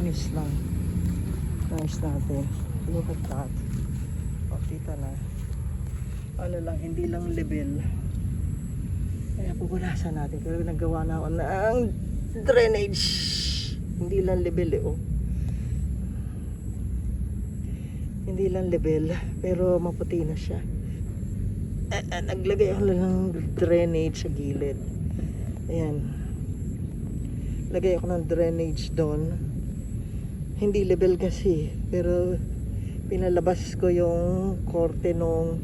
Unuse lang. Unuse natin. Look at that. O, kita na. Ano lang, hindi lang level. Kaya pupunasan natin. Pero nagawa na ako ng drainage. Hindi lang level eh, oh. Hindi lang level, pero maputi na siya. Naglagay ako lang ng drainage sa gilid. Ayan. Lagay ako ng drainage doon. Hindi level kasi, pero pinalabas ko yung korte nung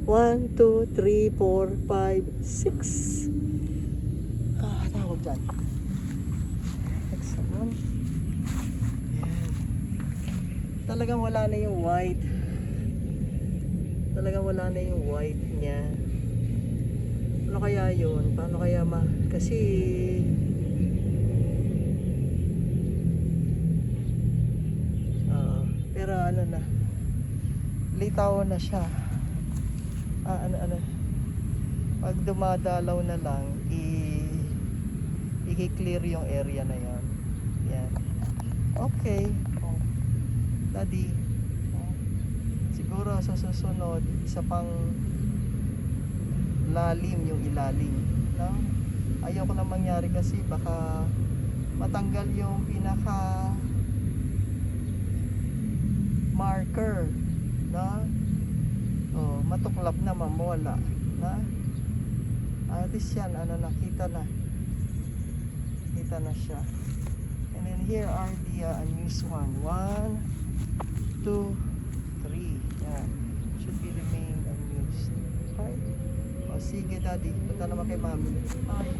1, 2, 3, 4, 5, 6. Tawag dyan. Excellent. Ayan. Talagang wala na yung white. Talagang wala na yung white niya. Ano kaya yun? Paano kaya kasi pero ano na, litaw na siya. Pag dumadalaw na lang, i-clear yung area na yan. Yan. Okay. Oh. Daddy. Oh. Siguro sa susunod, isa pang lalim yung ilalim. No? Ayoko na mangyari kasi baka matanggal yung pinaka marker, na matuklap na, mamawala na. At least yan, nakita na siya. And then here are the unused one. 1, 2, 3. Yan, should be remain unused. Okay. O sige daddy, punta naman kay mami. Bye.